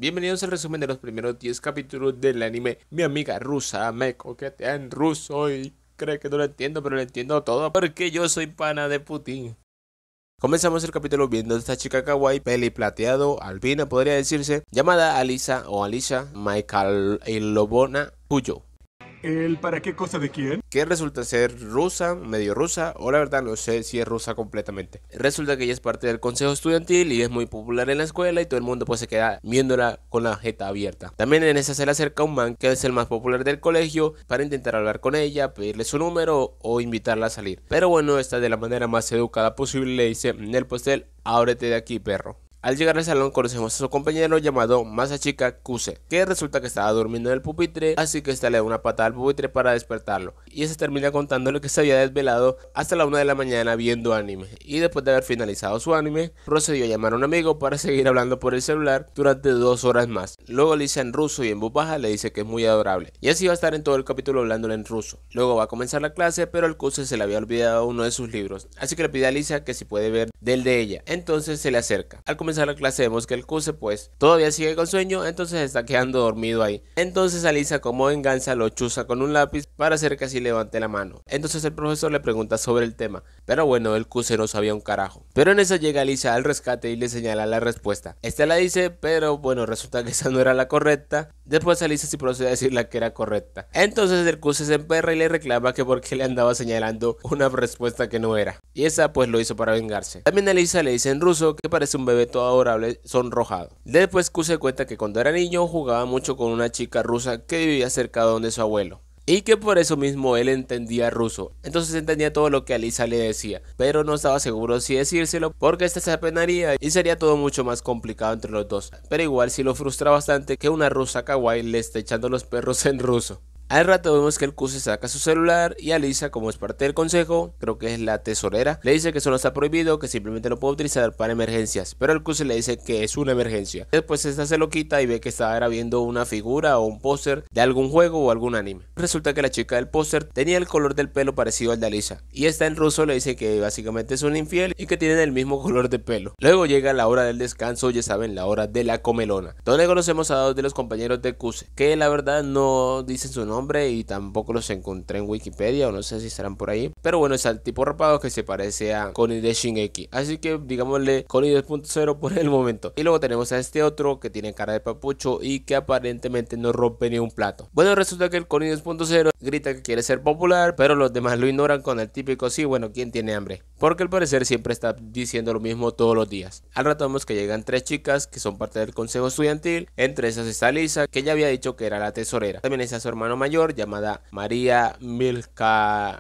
Bienvenidos al resumen de los primeros 10 capítulos del anime. Mi amiga rusa me coquetea en ruso y cree que no lo entiendo, pero lo entiendo todo porque yo soy pana de Putin. Comenzamos el capítulo viendo a esta chica kawaii, peli plateado, albina podría decirse, llamada Alisa o Alicia Mikhailovna Puyo, ¿El para qué cosa de quién? que resulta ser rusa, medio rusa, o la verdad no sé si es rusa completamente. Resulta que ella es parte del consejo estudiantil y es muy popular en la escuela y todo el mundo pues se queda viéndola con la jeta abierta. También en esa se le acerca un man que es el más popular del colegio para intentar hablar con ella, pedirle su número o invitarla a salir. Pero bueno, esta de la manera más educada posible le dice: Nel Postel, ábrete de aquí, perro. Al llegar al salón conocemos a su compañero llamado Masachika Kuse, que resulta que estaba durmiendo en el pupitre, así que esta le da una patada al pupitre para despertarlo. Y ese termina contándole que se había desvelado hasta la 1 de la mañana viendo anime. Y después de haber finalizado su anime, procedió a llamar a un amigo para seguir hablando por el celular durante 2 horas más. Luego le dice en ruso y en voz baja le dice que es muy adorable. Y así va a estar en todo el capítulo hablándole en ruso. Luego va a comenzar la clase, pero el Kuse se le había olvidado uno de sus libros, así que le pide a Lisa que si puede ver del de ella. Entonces se le acerca. Al comenzar la clase vemos que el Kuse pues todavía sigue con sueño, entonces está quedando dormido ahí. Entonces Alisa como venganza lo chuza con un lápiz para hacer que así levante la mano. Entonces el profesor le pregunta sobre el tema, pero bueno, el Kuse no sabía un carajo. Pero en eso llega Alisa al rescate y le señala la respuesta. Esta la dice, pero bueno, resulta que esa no era la correcta. Después Alisa sí procede a decir la que era correcta. Entonces el Kuse se emperra y le reclama que porque le andaba señalando una respuesta que no era. Y esa pues lo hizo para vengarse. También Alisa le dice en ruso que parece un bebé todo adorable sonrojado. Después Kuse cuenta que cuando era niño jugaba mucho con una chica rusa que vivía cerca de donde su abuelo. Y que por eso mismo él entendía ruso, entonces entendía todo lo que Alisa le decía, pero no estaba seguro si decírselo porque esta se apenaría y sería todo mucho más complicado entre los dos, pero igual sí lo frustra bastante que una rusa kawaii le esté echando los perros en ruso. Al rato vemos que el Kuse saca su celular y Alisa, como es parte del consejo, creo que es la tesorera, le dice que eso no está prohibido, que simplemente lo puede utilizar para emergencias, pero el Kuse le dice que es una emergencia. Después esta se lo quita y ve que estaba viendo una figura o un póster de algún juego o algún anime. Resulta que la chica del póster tenía el color del pelo parecido al de Alisa, y esta en ruso le dice que básicamente es un infiel y que tienen el mismo color de pelo. Luego llega la hora del descanso, ya saben, la hora de la comelona, donde conocemos a dos de los compañeros de Kuse, que la verdad no dicen su nombre y tampoco los encontré en Wikipedia o no sé si estarán por ahí, pero bueno, es al tipo rapado que se parece a Connie de Shingeki, así que digámosle Connie 2.0 por el momento. Y luego tenemos a este otro que tiene cara de papucho y que aparentemente no rompe ni un plato. Bueno, resulta que el Connie 2.0 grita que quiere ser popular, pero los demás lo ignoran con el típico sí, bueno, ¿quién tiene hambre? Porque al parecer siempre está diciendo lo mismo todos los días. Al rato vemos que llegan 3 chicas que son parte del consejo estudiantil, entre esas está Lisa, que ya había dicho que era la tesorera. También está su hermano mayor llamada María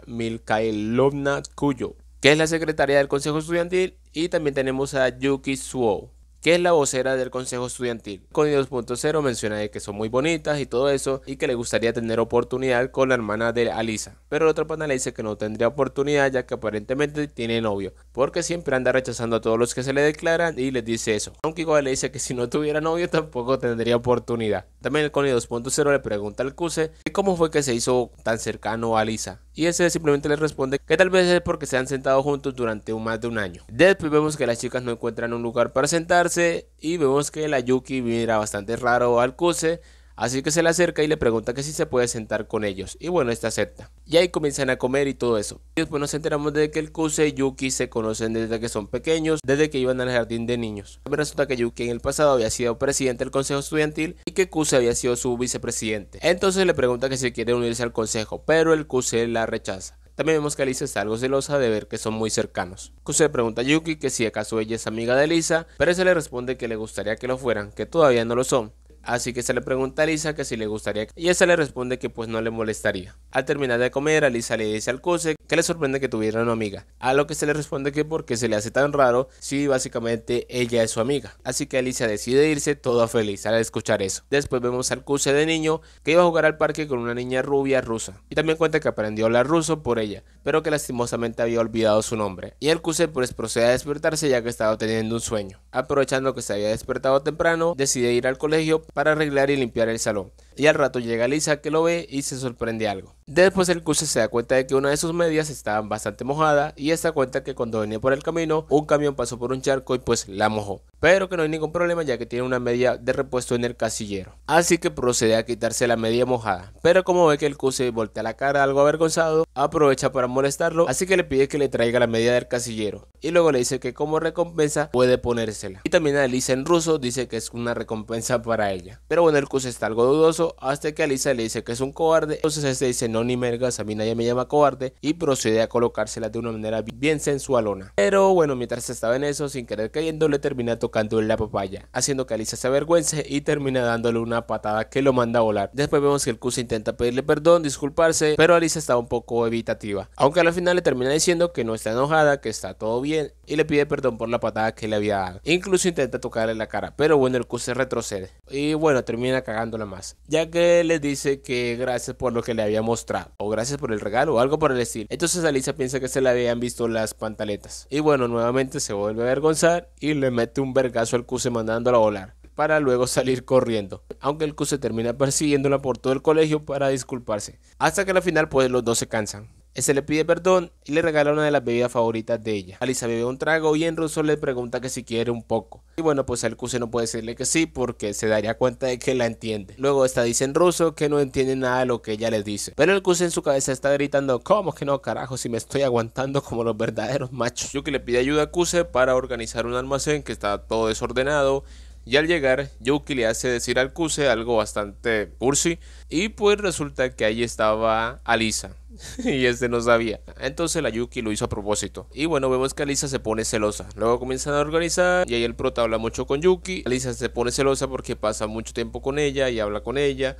Mikhailovna Kuyo, que es la secretaria del consejo estudiantil, y también tenemos a Yuki Suo, que es la vocera del consejo estudiantil. Connie 2.0 menciona de que son muy bonitas y todo eso, y que le gustaría tener oportunidad con la hermana de Alisa, pero el otro pana le dice que no tendría oportunidad ya que aparentemente tiene novio, porque siempre anda rechazando a todos los que se le declaran y les dice eso, aunque igual le dice que si no tuviera novio tampoco tendría oportunidad. También el Connie 2.0 le pregunta al Kuse cómo fue que se hizo tan cercano a Alisa, y ese simplemente le responde que tal vez es porque se han sentado juntos durante más de un año. Después vemos que las chicas no encuentran un lugar para sentarse y vemos que la Yuki mira bastante raro al Kuse, así que se le acerca y le pregunta que si se puede sentar con ellos, y bueno, esta acepta. Y ahí comienzan a comer y todo eso. Y después nos enteramos de que el Kuse y Yuki se conocen desde que son pequeños, desde que iban al jardín de niños. También resulta que Yuki en el pasado había sido presidente del consejo estudiantil y que Kuse había sido su vicepresidente. Entonces le pregunta que si quiere unirse al consejo, pero el Kuse la rechaza. También vemos que Alisa está algo celosa de ver que son muy cercanos. Kuse le pregunta a Yuki que si acaso ella es amiga de Alisa, pero ella le responde que le gustaría que lo fueran, que todavía no lo son. Así que se le pregunta a Alisa que si le gustaría, y ella le responde que pues no le molestaría. Al terminar de comer, Alisa le dice al Kuse que le sorprende que tuviera una amiga, a lo que se le responde que porque se le hace tan raro si básicamente ella es su amiga. Así que Alisa decide irse toda feliz al escuchar eso. Después vemos al Kuse de niño que iba a jugar al parque con una niña rubia rusa, y también cuenta que aprendió a hablar ruso por ella, pero que lastimosamente había olvidado su nombre. Y el Kuse pues procede a despertarse ya que estaba teniendo un sueño. Aprovechando que se había despertado temprano, decide ir al colegio para arreglar y limpiar el salón. Y al rato llega Lisa, que lo ve y se sorprende algo. Después el Cuse se da cuenta de que una de sus medias estaba bastante mojada y esta cuenta que cuando venía por el camino un camión pasó por un charco y pues la mojó, pero que no hay ningún problema ya que tiene una media de repuesto en el casillero. Así que procede a quitarse la media mojada, pero como ve que el Cuse voltea la cara algo avergonzado, aprovecha para molestarlo, así que le pide que le traiga la media del casillero y luego le dice que como recompensa puede ponérsela. Y también a Lisa en ruso dice que es una recompensa para ella, pero bueno, el Cuse está algo dudoso hasta que a Lisa le dice que es un cobarde. Entonces este dice: no, ni mergas, a mí nadie me llama cobarde, y procede a colocársela de una manera bien sensualona. Pero bueno, mientras estaba en eso, sin querer cayendo, le termina tocando en la papaya, haciendo que Alisa se avergüence y termina dándole una patada que lo manda a volar. Después vemos que el Cuse intenta pedirle perdón, disculparse, pero Alisa está un poco evitativa, aunque al final le termina diciendo que no está enojada, que está todo bien, y le pide perdón por la patada que le había dado. Incluso intenta tocarle la cara, pero bueno, el Cuse retrocede y bueno, termina cagándola más, ya que le dice que gracias por lo que le había mostrado, o gracias por el regalo, o algo por el estilo. Entonces Alisa piensa que se le habían visto las pantaletas, y bueno, nuevamente se vuelve a avergonzar y le mete un vergazo al Cuse mandándolo a volar, para luego salir corriendo, aunque el Cuse termina persiguiéndola por todo el colegio para disculparse, hasta que al final pues los dos se cansan. Ese le pide perdón y le regala una de las bebidas favoritas de ella. Alisa bebe un trago y en ruso le pregunta que si quiere un poco. Y bueno, pues el Cuse no puede decirle que sí porque se daría cuenta de que la entiende. Luego esta dice en ruso que no entiende nada de lo que ella le dice, pero el Cuse en su cabeza está gritando: ¿cómo que no, carajo? Si me estoy aguantando como los verdaderos machos. Yuki le pide ayuda a Cuse para organizar un almacén que está todo desordenado. Y al llegar, Yuki le hace decir al Cuse algo bastante cursi, y pues resulta que ahí estaba Alisa y este no sabía. Entonces la Yuki lo hizo a propósito. Y bueno, vemos que Alisa se pone celosa. Luego comienzan a organizar y ahí el prota habla mucho con Yuki. Alisa se pone celosa porque pasa mucho tiempo con ella y habla con ella.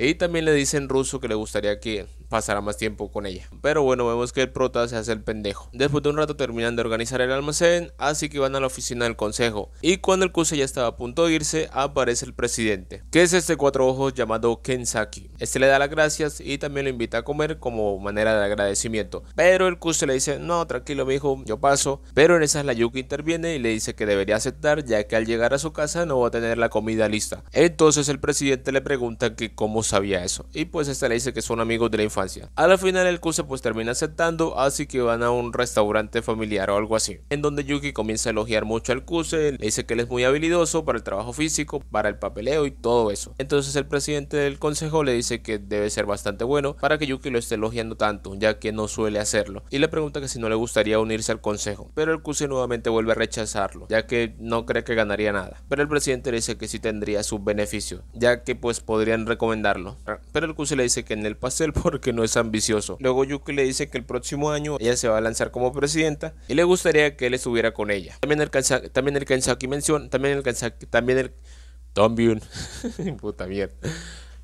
Y también le dice en ruso que le gustaría que pasara más tiempo con ella. Pero bueno, vemos que el prota se hace el pendejo. Después de un rato terminan de organizar el almacén, así que van a la oficina del consejo. Y cuando el Cuse ya estaba a punto de irse, aparece el presidente, que es este cuatro ojos llamado Kensaki. Este le da las gracias y también lo invita a comer como manera de agradecimiento. Pero el Cuse le dice: no, tranquilo mijo, yo paso. Pero en esas la Yuki interviene y le dice que debería aceptar, ya que al llegar a su casa no va a tener la comida lista. Entonces el presidente le pregunta que cómo sabía eso, y pues esta le dice que son amigos de la infancia. A la final el Cuse pues termina aceptando, así que van a un restaurante familiar o algo así, en donde Yuki comienza a elogiar mucho al Cuse, le dice que él es muy habilidoso para el trabajo físico, para el papeleo y todo eso. Entonces el presidente del consejo le dice que debe ser bastante bueno para que Yuki lo esté elogiando tanto, ya que no suele hacerlo, y le pregunta que si no le gustaría unirse al consejo, pero el Cuse nuevamente vuelve a rechazarlo, ya que no cree que ganaría nada. Pero el presidente le dice que sí tendría sus beneficios, ya que pues podrían recomendarlo, pero el Cuse le dice que en el pastel porque no es ambicioso. Luego Yuki le dice que el próximo año ella se va a lanzar como presidenta y le gustaría que él estuviera con ella. También el Kensaki menciona, puta mierda.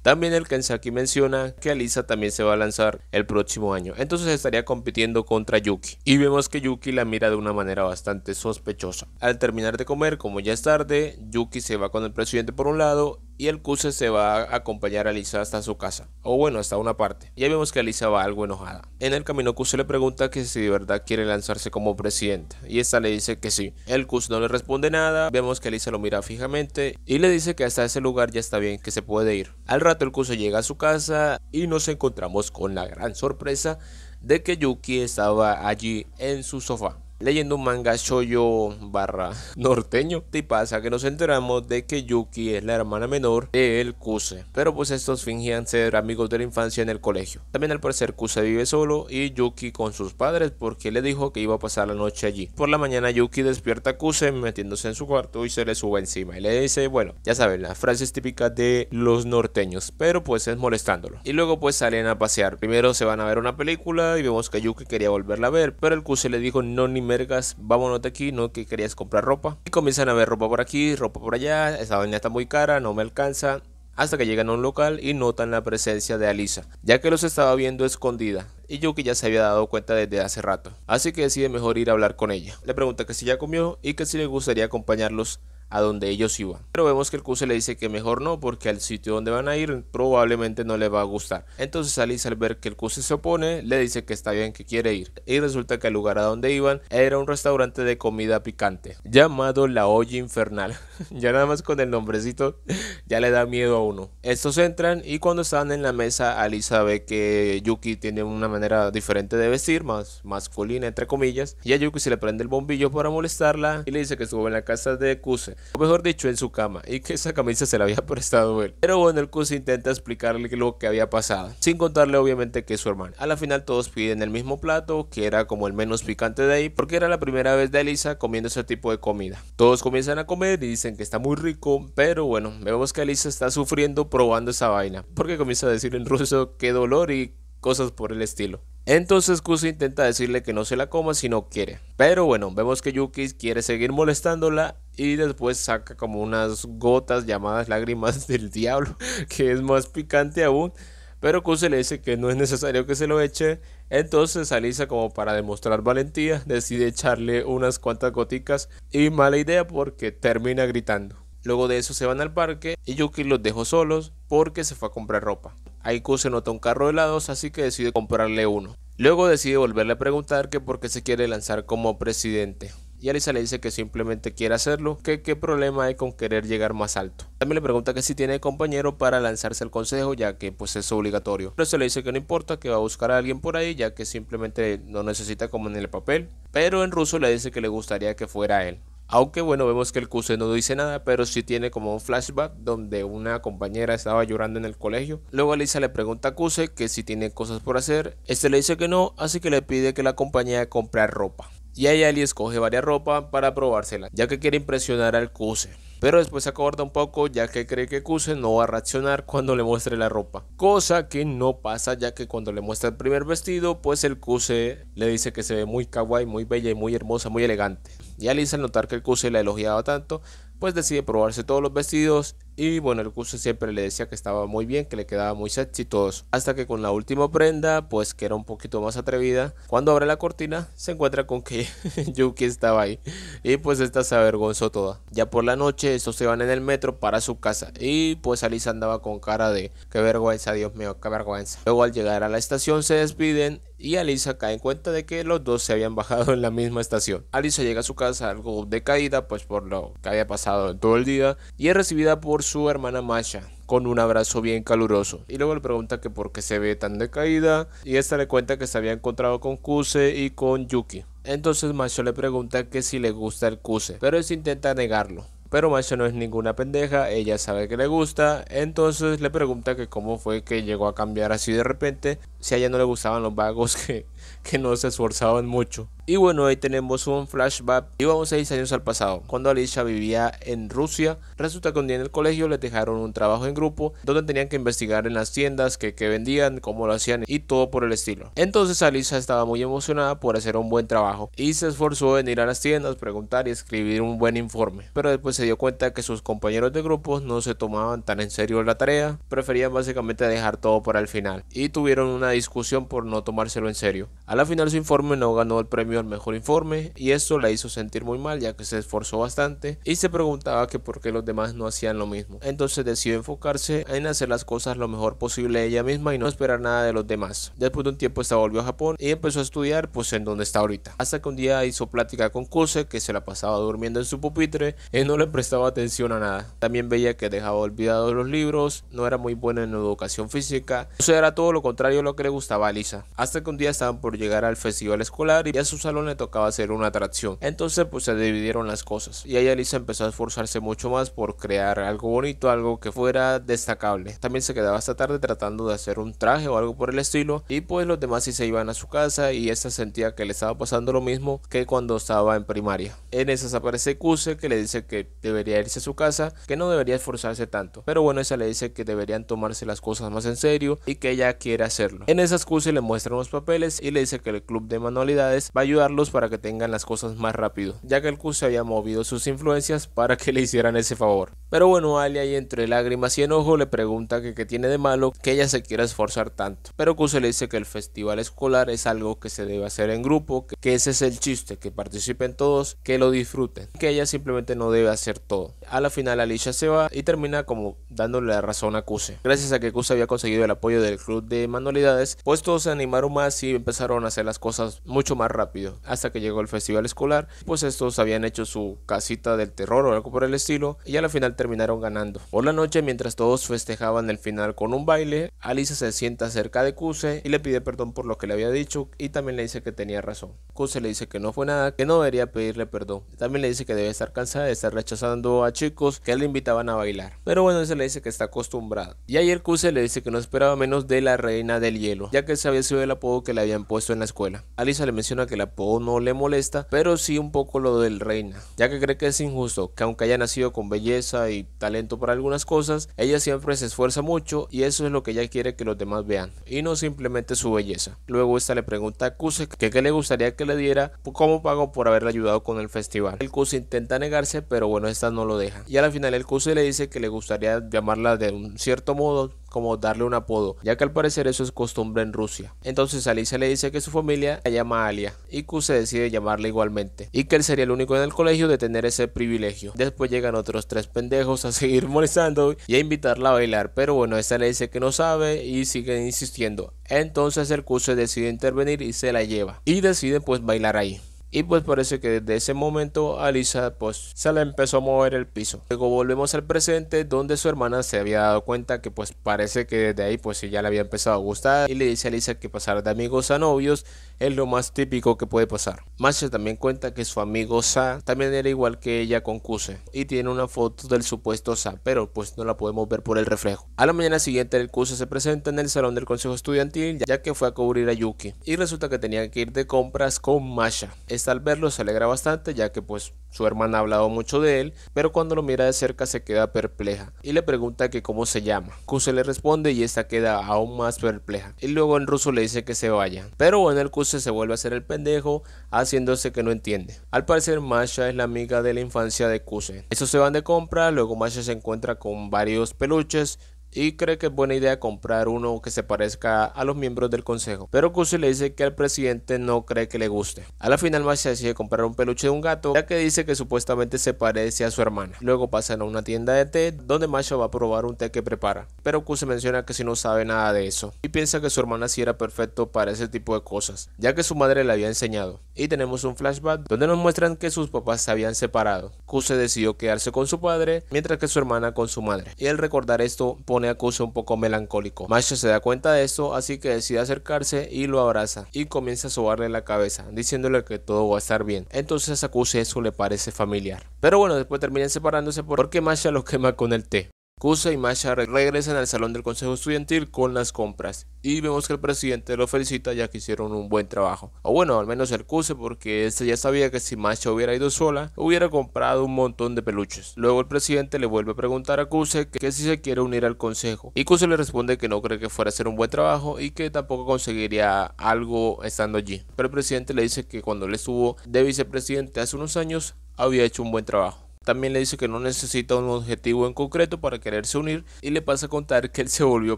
También el Kensaki menciona que Alisa también se va a lanzar el próximo año, entonces estaría compitiendo contra Yuki. Y vemos que Yuki la mira de una manera bastante sospechosa. Al terminar de comer, como ya es tarde, Yuki se va con el presidente por un lado y el Cuse se va a acompañar a Alisa hasta su casa, o bueno, hasta una parte. Ya vemos que Alisa va algo enojada. En el camino Cuse le pregunta que si de verdad quiere lanzarse como presidenta, y esta le dice que sí. El Cuse no le responde nada, vemos que Alisa lo mira fijamente y le dice que hasta ese lugar ya está bien, que se puede ir. Al rato el Cuse llega a su casa y nos encontramos con la gran sorpresa de que Yuki estaba allí en su sofá leyendo un manga shoujo barra norteño. Y pasa que nos enteramos de que Yuki es la hermana menor de el Cuse, pero pues estos fingían ser amigos de la infancia en el colegio. También al parecer Cuse vive solo y Yuki con sus padres porque le dijo que iba a pasar la noche allí. Por la mañana Yuki despierta a Cuse metiéndose en su cuarto y se le sube encima y le dice, bueno, ya saben, las frases típicas de los norteños, pero pues es molestándolo. Y luego pues salen a pasear. Primero se van a ver una película y vemos que Yuki quería volverla a ver, pero el Cuse le dijo: no, ni mergas, vámonos de aquí, no que querías comprar ropa. Y comienzan a ver ropa por aquí, ropa por allá, esa vaina está muy cara, no me alcanza. Hasta que llegan a un local y notan la presencia de Alisa, ya que los estaba viendo escondida, y Yuki ya se había dado cuenta desde hace rato, así que decide mejor ir a hablar con ella. Le pregunta que si ya comió y que si le gustaría acompañarlos a donde ellos iban. Pero vemos que el Kuse le dice que mejor no, porque al sitio donde van a ir probablemente no le va a gustar. Entonces Alisa, al ver que el Kuse se opone, le dice que está bien, que quiere ir. Y resulta que el lugar a donde iban era un restaurante de comida picante llamado La Olla Infernal. Ya nada más con el nombrecito ya le da miedo a uno. Estos entran y cuando están en la mesa, Alisa ve que Yuki tiene una manera diferente de vestir, más masculina entre comillas, y a Yuki se le prende el bombillo para molestarla y le dice que estuvo en la casa de Kuse, o mejor dicho en su cama, y que esa camisa se la había prestado él. Pero bueno, el Kuse intenta explicarle lo que había pasado, sin contarle obviamente que es su hermano. A la final todos piden el mismo plato, que era como el menos picante de ahí, porque era la primera vez de Alisa comiendo ese tipo de comida. Todos comienzan a comer y dicen que está muy rico, pero bueno, vemos que Alisa está sufriendo probando esa vaina, porque comienza a decir en ruso qué dolor y cosas por el estilo. Entonces Kuse intenta decirle que no se la coma si no quiere, pero bueno, vemos que Yuki quiere seguir molestándola y después saca como unas gotas llamadas lágrimas del diablo, que es más picante aún. Pero Kuse le dice que no es necesario que se lo eche. Entonces Alisa, como para demostrar valentía, decide echarle unas cuantas goticas, y mala idea porque termina gritando. Luego de eso se van al parque y Yuki los dejó solos porque se fue a comprar ropa. Ahí Kuse nota un carro de helados, así que decide comprarle uno. Luego decide volverle a preguntar que por qué se quiere lanzar como presidente. Y Alisa le dice que simplemente quiere hacerlo, que qué problema hay con querer llegar más alto. También le pregunta que si tiene compañero para lanzarse al consejo, ya que pues es obligatorio. Pero se le dice que no importa, que va a buscar a alguien por ahí, ya que simplemente no necesita como en el papel. Pero en ruso le dice que le gustaría que fuera él. Aunque bueno, vemos que el Kuse no dice nada, pero sí tiene como un flashback donde una compañera estaba llorando en el colegio. Luego Alisa le pregunta a Kuse que si tiene cosas por hacer. Este le dice que no, así que le pide que la acompañe a comprar ropa. Y ahí Ali escoge varias ropas para probársela, ya que quiere impresionar al Kuse. Pero después se acorda un poco, ya que cree que Kuse no va a reaccionar cuando le muestre la ropa. Cosa que no pasa, ya que cuando le muestra el primer vestido, pues el Kuse le dice que se ve muy kawaii, muy bella y muy hermosa, muy elegante. Y Alisa, al notar que el Kuse la elogiaba tanto, pues decide probarse todos los vestidos. Y bueno, el Kuse siempre le decía que estaba muy bien, que le quedaba muy sexy y todo eso. Hasta que con la última prenda, pues que era un poquito más atrevida, cuando abre la cortina se encuentra con que Yuki estaba ahí. Y pues esta se avergonzó toda. Ya por la noche estos se van en el metro para su casa. Y pues Alisa andaba con cara de qué vergüenza, Dios mío, qué vergüenza. Luego al llegar a la estación se despiden y Alisa cae en cuenta de que los dos se habían bajado en la misma estación. Alisa llega a su casa algo decaída, pues por lo que había pasado todo el día, y es recibida por su hermana Masha con un abrazo bien caluroso. Y luego le pregunta que por qué se ve tan decaída, y esta le cuenta que se había encontrado con Kuse y con Yuki. Entonces Masha le pregunta que si le gusta el Kuse, pero él intenta negarlo. Pero Masha no es ninguna pendeja, ella sabe que le gusta, entonces le pregunta que cómo fue que llegó a cambiar así de repente, si a ella no le gustaban los vagos que no se esforzaban mucho. Y bueno, ahí tenemos un flashback y vamos 6 años al pasado, cuando Alisa vivía en Rusia. Resulta que un día en el colegio le dejaron un trabajo en grupo donde tenían que investigar en las tiendas que vendían, cómo lo hacían y todo por el estilo. Entonces Alisa estaba muy emocionada por hacer un buen trabajo y se esforzó en ir a las tiendas, preguntar y escribir un buen informe. Pero después se dio cuenta que sus compañeros de grupo no se tomaban tan en serio la tarea, preferían básicamente dejar todo para el final y tuvieron una discusión por no tomárselo en serio. A la final su informe no ganó el premio al mejor informe y esto la hizo sentir muy mal, ya que se esforzó bastante y se preguntaba que por qué los demás no hacían lo mismo. Entonces decidió enfocarse en hacer las cosas lo mejor posible ella misma y no esperar nada de los demás. Después de un tiempo esta volvió a Japón y empezó a estudiar pues en donde está ahorita, hasta que un día hizo plática con Kuse, que se la pasaba durmiendo en su pupitre y no le prestaba atención a nada. También veía que dejaba olvidados los libros, no era muy buena en educación física, o sea, era todo lo contrario a lo que le gustaba a Alisa. Hasta que un día estaban por llegar al festival escolar y a su salón le tocaba hacer una atracción. Entonces pues se dividieron las cosas y ahí Alisa empezó a esforzarse mucho más por crear algo bonito, algo que fuera destacable. También se quedaba hasta tarde tratando de hacer un traje o algo por el estilo, y pues los demás sí se iban a su casa y esta sentía que le estaba pasando lo mismo que cuando estaba en primaria. En esas aparece Kuse, que le dice que debería irse a su casa, que no debería esforzarse tanto, pero bueno, esa le dice que deberían tomarse las cosas más en serio y que ella quiere hacerlo. En esas Kuse le muestra unos papeles y le dice que el club de manualidades va a ayudarlos para que tengan las cosas más rápido, ya que el Kuse había movido sus influencias para que le hicieran ese favor. Pero bueno, Alia, y entre lágrimas y enojo, le pregunta que qué tiene de malo que ella se quiera esforzar tanto. Pero Kuse le dice que el festival escolar es algo que se debe hacer en grupo, que ese es el chiste, que participen todos, que lo disfruten, que ella simplemente no debe hacer todo. A la final Alicia se va y termina como dándole la razón a Kuse. Gracias a que Kuse había conseguido el apoyo del club de manualidades, pues todos se animaron más y empezaron a hacer las cosas mucho más rápido. Hasta que llegó el festival escolar, pues estos habían hecho su casita del terror o algo por el estilo, y a la final terminaron ganando. Por la noche, mientras todos festejaban el final con un baile, Alicia se sienta cerca de Kuse y le pide perdón por lo que le había dicho, y también le dice que tenía razón. Kuse le dice que no fue nada, que no debería pedirle perdón. También le dice que debe estar cansada de estar rechazando a chicos que le invitaban a bailar. Pero bueno, se le dice que está acostumbrada. Y ayer Kuse le dice que no esperaba menos de la reina del hielo, ya que ese había sido el apodo que le habían puesto en la escuela. Alicia le menciona que el apodo no le molesta, pero sí un poco lo del reina, ya que cree que es injusto que aunque haya nacido con belleza y talento para algunas cosas, ella siempre se esfuerza mucho y eso es lo que ella quiere que los demás vean, y no simplemente su belleza. Luego esta le pregunta a Kuse que qué le gustaría que le diera como pago por haberle ayudado con el festival. El Kuse intenta negarse, pero bueno, esta no lo deja. Y a la final el Kuse le dice que le gustaría llamarla de un cierto modo, como darle un apodo, ya que al parecer eso es costumbre en Rusia. Entonces Alicia le dice que su familia la llama Alia y Kuse decide llamarla igualmente, y que él sería el único en el colegio de tener ese privilegio. Después llegan otros 3 pendejos a seguir molestando y a invitarla a bailar, pero bueno, esta le dice que no sabe y sigue insistiendo. Entonces el Kuse decide intervenir y se la lleva, y decide pues bailar ahí. Y pues parece que desde ese momento Alicia pues se le empezó a mover el piso. Luego volvemos al presente, donde su hermana se había dado cuenta que pues parece que desde ahí pues ya le había empezado a gustar, y le dice a Alicia que pasar de amigos a novios es lo más típico que puede pasar. Masha también cuenta que su amigo Sa también era igual que ella con Kuse, y tiene una foto del supuesto Sa, pero pues no la podemos ver por el reflejo. A la mañana siguiente el Kuse se presenta en el salón del consejo estudiantil, ya que fue a cubrir a Yuki, y resulta que tenía que ir de compras con Masha. Al verlo se alegra bastante, ya que pues su hermana ha hablado mucho de él, pero cuando lo mira de cerca se queda perpleja y le pregunta que cómo se llama. Kuse le responde y esta queda aún más perpleja, y luego en ruso le dice que se vaya. Pero bueno, el Kuse se vuelve a hacer el pendejo, haciéndose que no entiende. Al parecer Masha es la amiga de la infancia de Kuse. Estos se van de compra, luego Masha se encuentra con varios peluches y cree que es buena idea comprar uno que se parezca a los miembros del consejo, pero Kuse le dice que al presidente no cree que le guste. A la final Masha decide comprar un peluche de un gato, ya que dice que supuestamente se parece a su hermana. Luego pasan a una tienda de té, donde Masha va a probar un té que prepara, pero Kuse menciona que si no sabe nada de eso, y piensa que su hermana sí era perfecto para ese tipo de cosas, ya que su madre le había enseñado. Y tenemos un flashback donde nos muestran que sus papás se habían separado. Kuse decidió quedarse con su padre, mientras que su hermana con su madre, y al recordar esto pone a Kuse un poco melancólico. Masha se da cuenta de esto, así que decide acercarse y lo abraza y comienza a sobarle la cabeza, diciéndole que todo va a estar bien. Entonces a Kuse eso le parece familiar, pero bueno, después terminan separándose porque Masha lo quema con el té. Kuse y Masha regresan al salón del consejo estudiantil con las compras, y vemos que el presidente lo felicita ya que hicieron un buen trabajo, o bueno, al menos el Kuse, porque este ya sabía que si Masha hubiera ido sola hubiera comprado un montón de peluches. Luego el presidente le vuelve a preguntar a Kuse que si se quiere unir al consejo, y Kuse le responde que no cree que fuera a hacer un buen trabajo y que tampoco conseguiría algo estando allí, pero el presidente le dice que cuando él estuvo de vicepresidente hace unos años había hecho un buen trabajo. También le dice que no necesita un objetivo en concreto para quererse unir, y le pasa a contar que él se volvió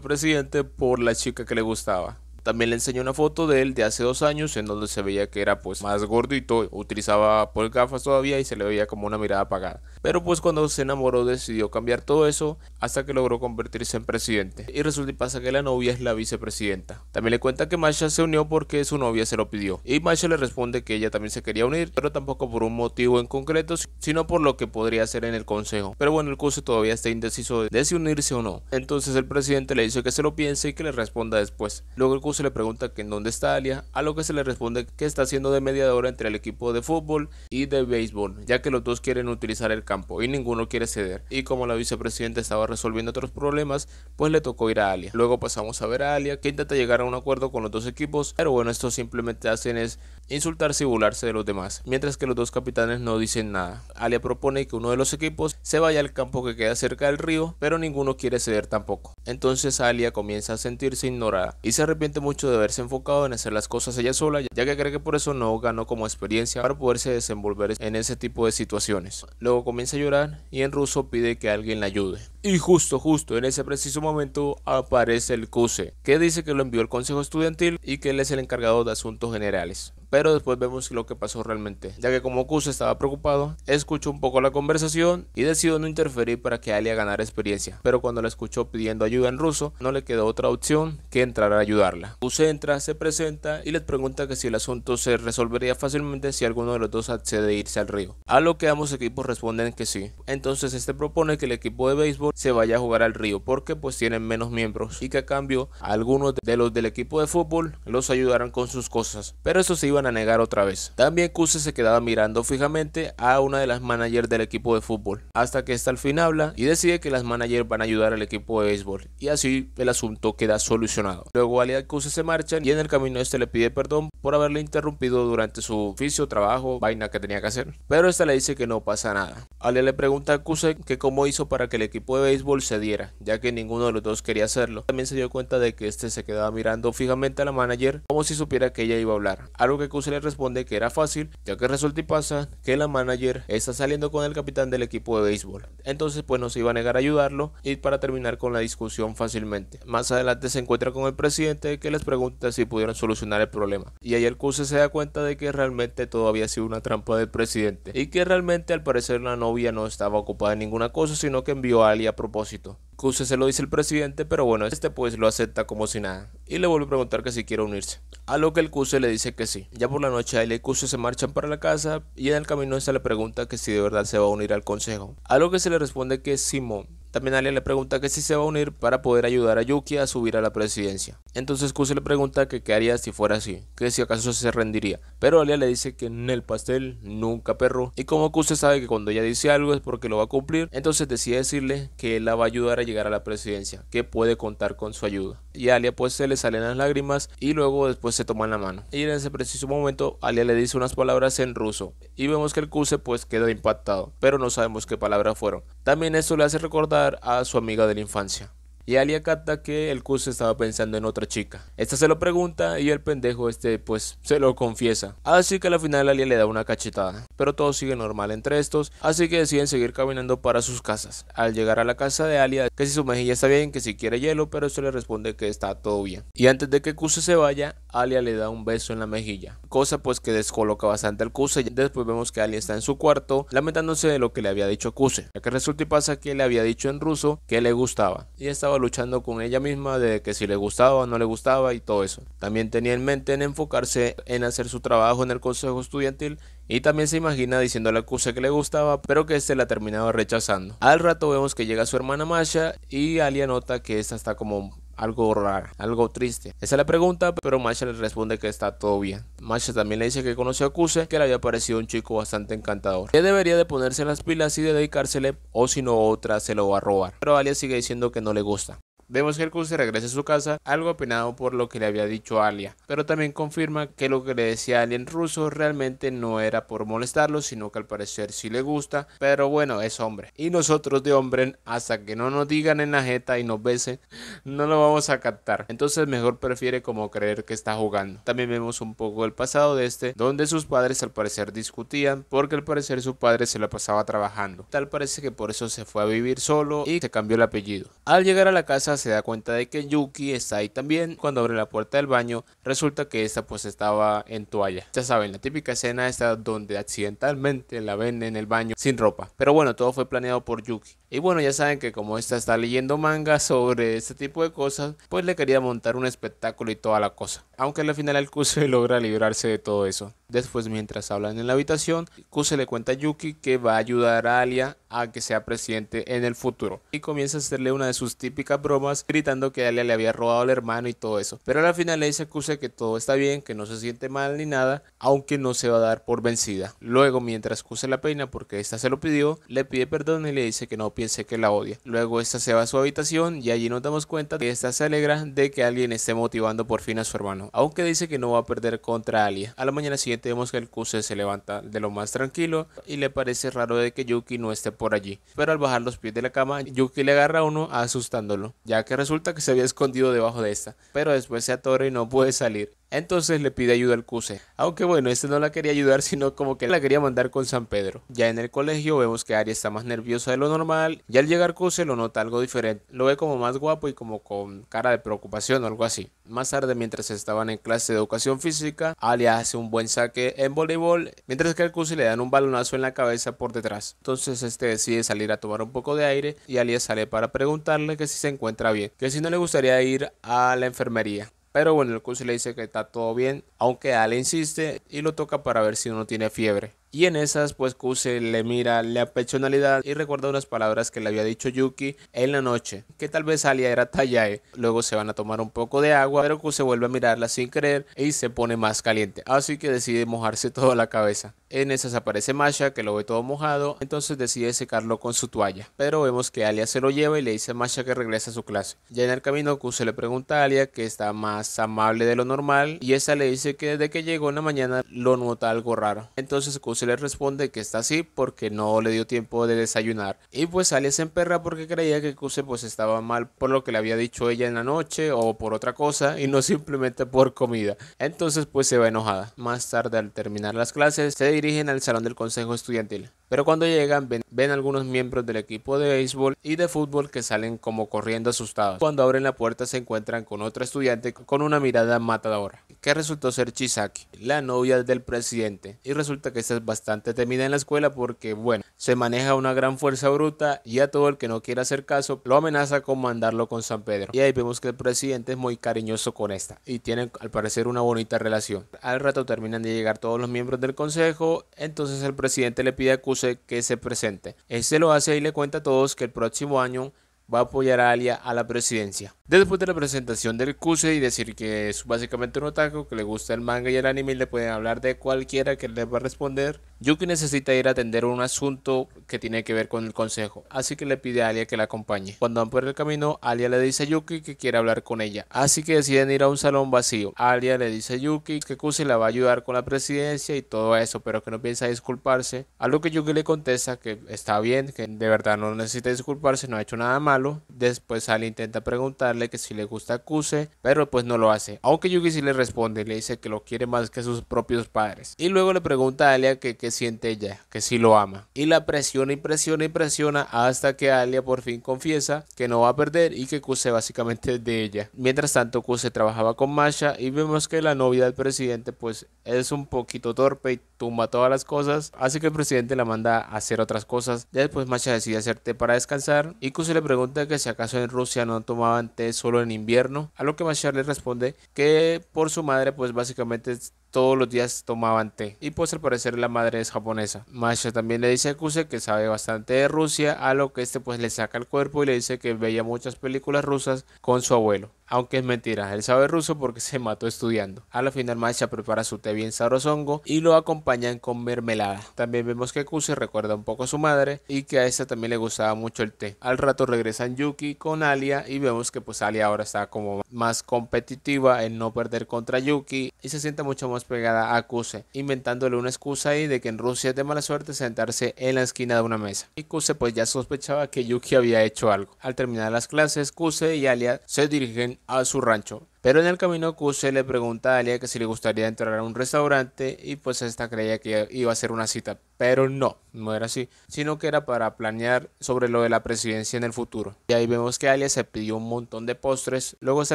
presidente por la chica que le gustaba. También le enseñó una foto de él de hace 2 años en donde se veía que era pues más gordito, utilizaba pues gafas todavía y se le veía como una mirada apagada. Pero pues cuando se enamoró decidió cambiar todo eso hasta que logró convertirse en presidente. Y resulta y pasa que la novia es la vicepresidenta. También le cuenta que Masha se unió porque su novia se lo pidió. Y Masha le responde que ella también se quería unir, pero tampoco por un motivo en concreto, sino por lo que podría hacer en el consejo. Pero bueno, el Kuse todavía está indeciso de si unirse o no. Entonces el presidente le dice que se lo piense y que le responda después. Luego el Kuse le pregunta que en dónde está Alia, a lo que se le responde que está haciendo de mediadora entre el equipo de fútbol y de béisbol, ya que los dos quieren utilizar el campo y ninguno quiere ceder, y como la vicepresidenta estaba resolviendo otros problemas, pues le tocó ir a Alia. Luego pasamos a ver a Alia, que intenta llegar a un acuerdo con los dos equipos, pero bueno, estos simplemente hacen es insultarse y burlarse de los demás, mientras que los dos capitanes no dicen nada. Alia propone que uno de los equipos se vaya al campo que queda cerca del río, pero ninguno quiere ceder tampoco. Entonces Alia comienza a sentirse ignorada y se arrepiente mucho de haberse enfocado en hacer las cosas ella sola, ya que cree que por eso no ganó como experiencia para poderse desenvolver en ese tipo de situaciones. Luego comienza a llorar y en ruso pide que alguien la ayude. Y justo en ese preciso momento aparece el Kuse, que dice que lo envió el consejo estudiantil y que él es el encargado de asuntos generales. Pero después vemos lo que pasó realmente, ya que como Kuse estaba preocupado, escuchó un poco la conversación y decidió no interferir para que Alia ganara experiencia. Pero cuando la escuchó pidiendo ayuda en ruso, no le quedó otra opción que entrar a ayudarla. Kuse entra, se presenta y les pregunta que si el asunto se resolvería fácilmente si alguno de los dos accede a irse al río. A lo que ambos equipos responden que sí. Entonces este propone que el equipo de béisbol se vaya a jugar al río porque pues tienen menos miembros y que a cambio algunos de los del equipo de fútbol los ayudaran con sus cosas. Pero eso se iban a negar otra vez. También Kuse se quedaba mirando fijamente a una de las managers del equipo de fútbol hasta que esta al fin habla y decide que las managers van a ayudar al equipo de béisbol y así el asunto queda solucionado. Luego Alia y Kuse se marchan y en el camino este le pide perdón por haberle interrumpido durante su oficio, trabajo, vaina que tenía que hacer, pero esta le dice que no pasa nada. Alia le pregunta a Kuse que cómo hizo para que el equipo de béisbol cediera, ya que ninguno de los dos quería hacerlo. También se dio cuenta de que este se quedaba mirando fijamente a la manager como si supiera que ella iba a hablar, algo que Kuse le responde que era fácil, ya que resulta y pasa que la manager está saliendo con el capitán del equipo de béisbol, entonces pues no se iba a negar a ayudarlo y para terminar con la discusión fácilmente. Más adelante se encuentra con el presidente que les pregunta si pudieron solucionar el problema y ahí el Kuse se da cuenta de que realmente todo había sido una trampa del presidente y que realmente al parecer la novia no estaba ocupada en ninguna cosa sino que envió a Ali a propósito. Kuse se lo dice el presidente, pero bueno, este pues lo acepta como si nada y le vuelve a preguntar que si quiere unirse, a lo que el Kuse le dice que sí. Ya por la noche Alia y Kuse se marchan para la casa y en el camino esta le pregunta que si de verdad se va a unir al consejo, a lo que se le responde que es Simón. También Alia le pregunta que si se va a unir para poder ayudar a Yuki a subir a la presidencia. Entonces Kuse le pregunta que qué haría si fuera así, que si acaso se rendiría. Pero Alia le dice que en el pastel nunca perro. Y como Kuse sabe que cuando ella dice algo es porque lo va a cumplir, entonces decide decirle que él la va a ayudar a llegar a la presidencia, que puede contar con su ayuda. Y a Alia pues se le salen las lágrimas y luego después se toman la mano. Y en ese preciso momento Alia le dice unas palabras en ruso y vemos que el Kuse pues queda impactado, pero no sabemos qué palabras fueron. También esto le hace recordar a su amiga de la infancia. Y Alia capta que el Kuse estaba pensando en otra chica. Esta se lo pregunta y el pendejo pues se lo confiesa. Así que al final Alia le da una cachetada. Pero todo sigue normal entre estos, así que deciden seguir caminando para sus casas. Al llegar a la casa de Alia, que si su mejilla está bien, que si quiere hielo, pero esto le responde que está todo bien. Y antes de que Kuse se vaya, Alia le da un beso en la mejilla, cosa pues que descoloca bastante al Kuse. Después vemos que Alia está en su cuarto lamentándose de lo que le había dicho Kuse, ya que resulta y pasa que le había dicho en ruso que le gustaba y estaba luchando con ella misma de que si le gustaba o no le gustaba y todo eso. También tenía en mente en enfocarse en hacer su trabajo en el consejo estudiantil y también se imagina diciéndole a Kuse que le gustaba, pero que este la terminaba rechazando. Al rato vemos que llega su hermana Masha y Alia nota que esta está como algo raro, algo triste. Esa le pregunta, pero Masha le responde que está todo bien. Masha también le dice que conoció a Kuse, que le había parecido un chico bastante encantador, que debería de ponerse las pilas y de dedicársele, o si no otra se lo va a robar. Pero Alia sigue diciendo que no le gusta. Vemos que el Kuse regresa a su casa, algo apenado por lo que le había dicho a Alia, pero también confirma que lo que le decía Alia en ruso realmente no era por molestarlo, sino que al parecer sí le gusta, pero bueno, es hombre. Y nosotros de hombre, hasta que no nos digan en la jeta y nos besen, no lo vamos a captar. Entonces mejor prefiere como creer que está jugando. También vemos un poco el pasado de este, donde sus padres al parecer discutían, porque al parecer su padre se la pasaba trabajando. Tal parece que por eso se fue a vivir solo y se cambió el apellido. Al llegar a la casa se da cuenta de que Yuki está ahí también. Cuando abre la puerta del baño resulta que esta pues estaba en toalla. Ya saben, la típica escena esta donde accidentalmente la ven en el baño sin ropa. Pero bueno, todo fue planeado por Yuki. Y bueno, ya saben que como esta está leyendo manga sobre este tipo de cosas, pues le quería montar un espectáculo y toda la cosa. Aunque al final el Kuse logra librarse de todo eso. Después, mientras hablan en la habitación, Kuse le cuenta a Yuki que va a ayudar a Alia a que sea presidente en el futuro. Y comienza a hacerle una de sus típicas bromas, gritando que Alia le había robado al hermano y todo eso. Pero al final le dice a Kuse que todo está bien, que no se siente mal ni nada, aunque no se va a dar por vencida. Luego, mientras Kuse la peina porque esta se lo pidió, le pide perdón y le dice que no piense que la odia. Luego esta se va a su habitación y allí nos damos cuenta que esta se alegra de que alguien esté motivando por fin a su hermano, aunque dice que no va a perder contra Alia. A la mañana siguiente siguiente vemos que el Kuse se levanta de lo más tranquilo y le parece raro de que Yuki no esté por allí. Pero al bajar los pies de la cama, Yuki le agarra a uno asustándolo, ya que resulta que se había escondido debajo de esta. Pero después se atora y no puede salir. Entonces le pide ayuda al Kuse, aunque bueno, este no la quería ayudar, sino como que la quería mandar con San Pedro. Ya en el colegio vemos que Aria está más nerviosa de lo normal, y al llegar Kuse lo nota algo diferente, lo ve como más guapo y como con cara de preocupación o algo así. Más tarde, mientras estaban en clase de educación física, Aria hace un buen saque en voleibol, mientras que al Kuse le dan un balonazo en la cabeza por detrás. Entonces este decide salir a tomar un poco de aire y Aria sale para preguntarle que si se encuentra bien, que si no le gustaría ir a la enfermería. Pero bueno, el Kuse le dice que está todo bien, aunque Ale insiste y lo toca para ver si no tiene fiebre. Y en esas, pues Kuse le mira la personalidad y recuerda unas palabras que le había dicho Yuki en la noche, que tal vez Alia era Tayae. Luego se van a tomar un poco de agua, pero Kuse vuelve a mirarla sin querer y se pone más caliente, así que decide mojarse toda la cabeza. En esas aparece Masha, que lo ve todo mojado, entonces decide secarlo con su toalla. Pero vemos que Alia se lo lleva y le dice a Masha que regrese a su clase. Ya en el camino, Kuse le pregunta a Alia que está más amable de lo normal, y esta le dice que desde que llegó en la mañana lo nota algo raro. Entonces Kuse le responde que está así porque no le dio tiempo de desayunar. Y pues Alia se emperra porque creía que Kuse pues estaba mal por lo que le había dicho ella en la noche o por otra cosa y no simplemente por comida. Entonces pues se va enojada. Más tarde, al terminar las clases, se dirigen al salón del consejo estudiantil. Pero cuando llegan ven algunos miembros del equipo de béisbol y de fútbol que salen como corriendo asustados. Cuando abren la puerta se encuentran con otra estudiante con una mirada matadora, que resultó ser Chisaki, la novia del presidente. Y resulta que esta es bastante temida en la escuela porque, bueno, se maneja una gran fuerza bruta y a todo el que no quiera hacer caso lo amenaza con mandarlo con San Pedro. Y ahí vemos que el presidente es muy cariñoso con esta y tienen al parecer una bonita relación. Al rato terminan de llegar todos los miembros del consejo, entonces el presidente le pide a Kuse que se presente. Este lo hace y le cuenta a todos que el próximo año va a apoyar a Alia a la presidencia. Después de la presentación del Kuse y decir que es básicamente un otaku, que le gusta el manga y el anime y le pueden hablar de cualquiera que le va a responder, Yuki necesita ir a atender un asunto que tiene que ver con el consejo, así que le pide a Alia que la acompañe. Cuando van por el camino, Alia le dice a Yuki que quiere hablar con ella, así que deciden ir a un salón vacío. Alia le dice a Yuki que Kuse la va a ayudar con la presidencia y todo eso, pero que no piensa disculparse, a lo que Yuki le contesta que está bien, que de verdad no necesita disculparse, no ha hecho nada malo. Después Alia intenta preguntarle que si le gusta a Kuse, pero pues no lo hace, aunque Yuki sí le responde y le dice que lo quiere más que sus propios padres. Y luego le pregunta a Alia que qué siente ella, que sí lo ama, y la presiona y presiona y presiona hasta que Alia por fin confiesa que no va a perder y que Kuse básicamente es de ella. Mientras tanto, Kuse trabajaba con Masha y vemos que la novia del presidente pues es un poquito torpe y tumba todas las cosas, así que el presidente la manda a hacer otras cosas. Ya después Masha decide hacer té para descansar y Kuse le pregunta que si acaso en Rusia no tomaban té solo en invierno, a lo que Masha le responde que por su madre pues básicamente todos los días tomaban té y pues al parecer la madre es japonesa. Masha también le dice a Kuse que sabe bastante de Rusia, a lo que este pues le saca el cuerpo y le dice que veía muchas películas rusas con su abuelo, aunque es mentira, él sabe ruso porque se mató estudiando. A la final Masha prepara su té bien sabrosongo y lo acompañan con mermelada. También vemos que Kuse recuerda un poco a su madre y que a esta también le gustaba mucho el té. Al rato regresan Yuki con Alia y vemos que pues Alia ahora está como más competitiva en no perder contra Yuki y se siente mucho más pegada a Kuse, inventándole una excusa ahí de que en Rusia es de mala suerte sentarse en la esquina de una mesa. Y Kuse pues ya sospechaba que Yuki había hecho algo. Al terminar las clases, Kuse y Alia se dirigen a su rancho. Pero en el camino Kuse le pregunta a Alia que si le gustaría entrar a un restaurante y pues esta creía que iba a ser una cita, pero no era así, sino que era para planear sobre lo de la presidencia en el futuro. Y ahí vemos que Alia se pidió un montón de postres, luego se